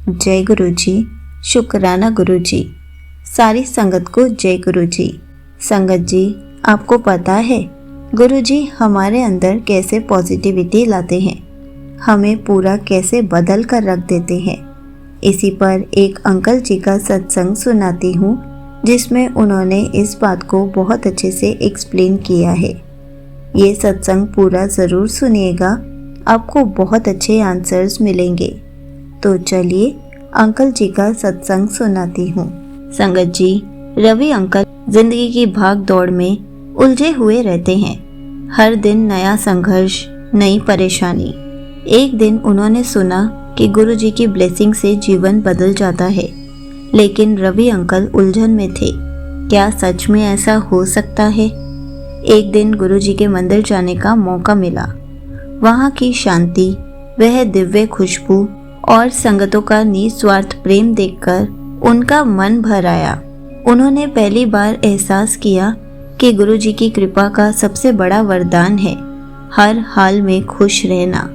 जय गुरु जी। शुक्राना गुरु जी। सारी संगत को जय गुरु जी। संगत जी, आपको पता है गुरु जी हमारे अंदर कैसे पॉजिटिविटी लाते हैं, हमें पूरा कैसे बदल कर रख देते हैं। इसी पर एक अंकल जी का सत्संग सुनाती हूँ जिसमें उन्होंने इस बात को बहुत अच्छे से एक्सप्लेन किया है। ये सत्संग पूरा ज़रूर सुनिएगा, आपको बहुत अच्छे आंसर्स मिलेंगे। तो चलिए अंकल जी का सत्संग सुनाती हूँ। संगत जी, रवि अंकल जिंदगी की भाग दौड़ में उलझे हुए रहते हैं। हर दिन नया संघर्ष, नई परेशानी। एक दिन उन्होंने सुना कि गुरु जी की ब्लेसिंग से जीवन बदल जाता है, लेकिन रवि अंकल उलझन में थे। क्या सच में ऐसा हो सकता है? एक दिन गुरु जी के मंदिर जाने का मौका मिला। वहाँ की शांति, वह दिव्य खुशबू और संगतों का निस्वार्थ प्रेम देखकर उनका मन भर आया। उन्होंने पहली बार एहसास किया कि गुरु जी की कृपा का सबसे बड़ा वरदान है हर हाल में खुश रहना।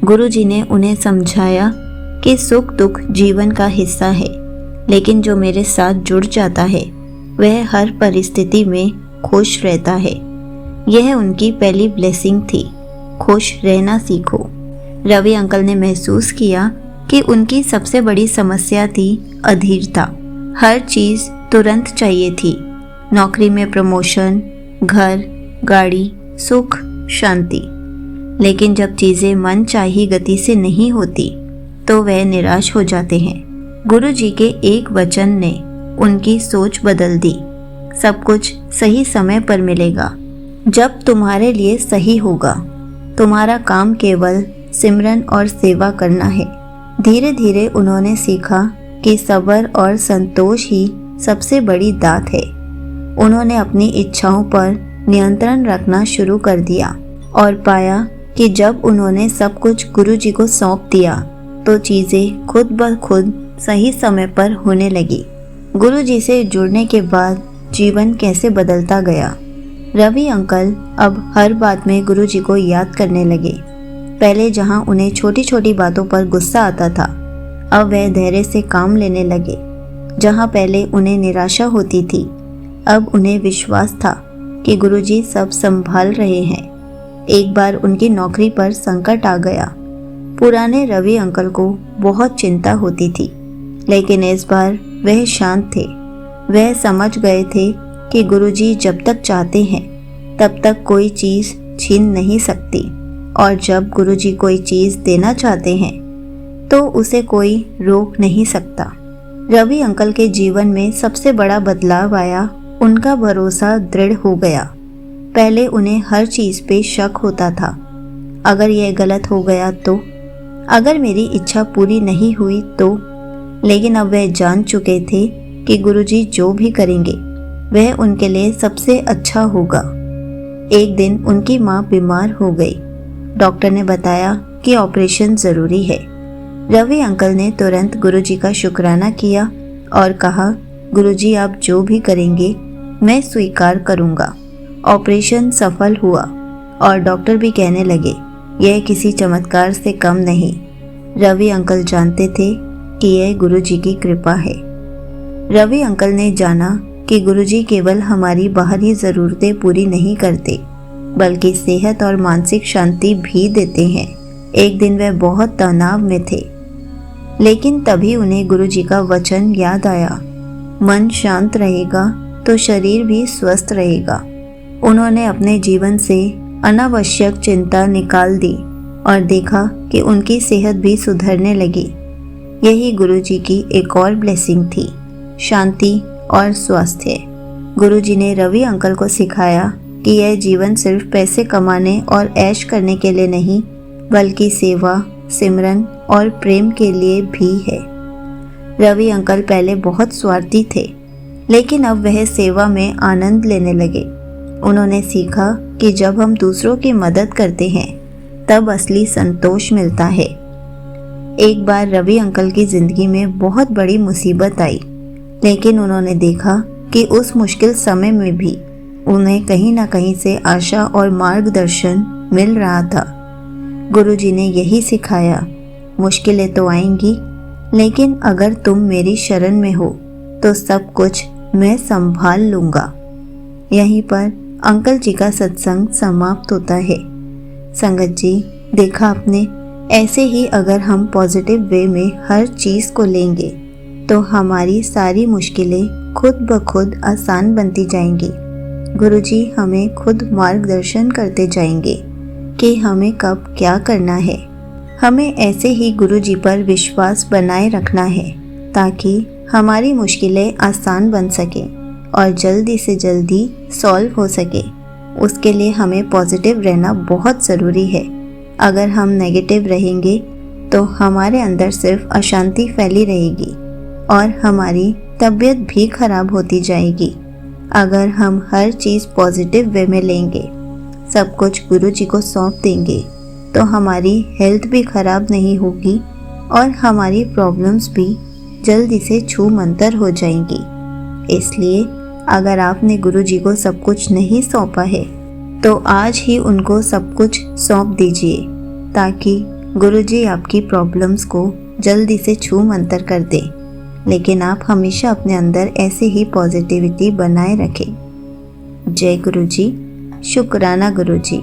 गुरु जी ने उन्हें समझाया कि सुख दुख जीवन का हिस्सा है, लेकिन जो मेरे साथ जुड़ जाता है वह हर परिस्थिति में खुश रहता है। यह उनकी पहली ब्लेसिंग थी। खुश रहना सीखो। रवि अंकल ने महसूस किया कि उनकी सबसे बड़ी समस्या थी अधीरता। हर चीज़ तुरंत चाहिए थी। नौकरी में प्रमोशन, घर, गाड़ी, सुख, शांति। लेकिन जब चीज़ें मन चाही गति से नहीं होती तो वह निराश हो जाते हैं। गुरु जी के एक वचन ने उनकी सोच बदल दी। सब कुछ सही समय पर मिलेगा, जब तुम्हारे लिए सही होगा। तुम्हारा काम केवल सिमरन और सेवा करना है। धीरे धीरे उन्होंने सीखा कि सब्र और संतोष ही सबसे बड़ी दात है। उन्होंने अपनी इच्छाओं पर नियंत्रण रखना शुरू कर दिया और पाया कि जब उन्होंने सब कुछ गुरु जी को सौंप दिया तो चीज़ें खुद ब खुद सही समय पर होने लगी। गुरु जी से जुड़ने के बाद जीवन कैसे बदलता गया। रवि अंकल अब हर बात में गुरु जी को याद करने लगे। पहले जहां उन्हें छोटी छोटी बातों पर गुस्सा आता था, अब वह धैर्य से काम लेने लगे। जहां पहले उन्हें निराशा होती थी, अब उन्हें विश्वास था कि गुरुजी सब संभाल रहे हैं। एक बार उनकी नौकरी पर संकट आ गया। पुराने रवि अंकल को बहुत चिंता होती थी, लेकिन इस बार वह शांत थे। वह समझ गए थे कि गुरुजी जब तक चाहते हैं तब तक कोई चीज़ छीन नहीं सकती, और जब गुरुजी कोई चीज़ देना चाहते हैं तो उसे कोई रोक नहीं सकता। रवि अंकल के जीवन में सबसे बड़ा बदलाव आया। उनका भरोसा दृढ़ हो गया। पहले उन्हें हर चीज़ पे शक होता था। अगर यह गलत हो गया तो, अगर मेरी इच्छा पूरी नहीं हुई तो। लेकिन अब वह जान चुके थे कि गुरुजी जो भी करेंगे वह उनके लिए सबसे अच्छा होगा। एक दिन उनकी माँ बीमार हो गई। डॉक्टर ने बताया कि ऑपरेशन ज़रूरी है। रवि अंकल ने तुरंत गुरुजी का शुक्राना किया और कहा, गुरुजी आप जो भी करेंगे मैं स्वीकार करूँगा। ऑपरेशन सफल हुआ और डॉक्टर भी कहने लगे यह किसी चमत्कार से कम नहीं। रवि अंकल जानते थे कि यह गुरुजी की कृपा है। रवि अंकल ने जाना कि गुरुजी केवल हमारी बाहरी ज़रूरतें पूरी नहीं करते, बल्कि सेहत और मानसिक शांति भी देते हैं। एक दिन वह बहुत तनाव में थे, लेकिन तभी उन्हें गुरुजी का वचन याद आया, मन शांत रहेगा तो शरीर भी स्वस्थ रहेगा। उन्होंने अपने जीवन से अनावश्यक चिंता निकाल दी और देखा कि उनकी सेहत भी सुधरने लगी। यही गुरुजी की एक और ब्लेसिंग थी, शांति और स्वास्थ्य। गुरुजी ने रवि अंकल को सिखाया कि यह जीवन सिर्फ पैसे कमाने और ऐश करने के लिए नहीं, बल्कि सेवा, सिमरन और प्रेम के लिए भी है। रवि अंकल पहले बहुत स्वार्थी थे, लेकिन अब वह सेवा में आनंद लेने लगे। उन्होंने सीखा कि जब हम दूसरों की मदद करते हैं तब असली संतोष मिलता है। एक बार रवि अंकल की जिंदगी में बहुत बड़ी मुसीबत आई, लेकिन उन्होंने देखा कि उस मुश्किल समय में भी उन्हें कहीं ना कहीं से आशा और मार्गदर्शन मिल रहा था। गुरुजी ने यही सिखाया, मुश्किलें तो आएंगी, लेकिन अगर तुम मेरी शरण में हो तो सब कुछ मैं संभाल लूँगा। यहीं पर अंकल जी का सत्संग समाप्त होता है। संगत जी, देखा आपने, ऐसे ही अगर हम पॉजिटिव वे में हर चीज़ को लेंगे तो हमारी सारी मुश्किलें खुद ब खुद आसान बनती जाएंगी। गुरुजी हमें खुद मार्गदर्शन करते जाएंगे कि हमें कब क्या करना है। हमें ऐसे ही गुरुजी पर विश्वास बनाए रखना है ताकि हमारी मुश्किलें आसान बन सकें और जल्दी से जल्दी सॉल्व हो सके। उसके लिए हमें पॉजिटिव रहना बहुत ज़रूरी है। अगर हम नेगेटिव रहेंगे तो हमारे अंदर सिर्फ अशांति फैली रहेगी और हमारी तबीयत भी खराब होती जाएगी। अगर हम हर चीज़ पॉजिटिव वे में लेंगे, सब कुछ गुरुजी को सौंप देंगे, तो हमारी हेल्थ भी खराब नहीं होगी और हमारी प्रॉब्लम्स भी जल्दी से छू मंतर हो जाएंगी। इसलिए अगर आपने गुरुजी को सब कुछ नहीं सौंपा है तो आज ही उनको सब कुछ सौंप दीजिए ताकि गुरुजी आपकी प्रॉब्लम्स को जल्दी से छू मंतर कर दे। लेकिन आप हमेशा अपने अंदर ऐसे ही पॉजिटिविटी बनाए रखें। जय गुरुजी। शुक्राना गुरुजी।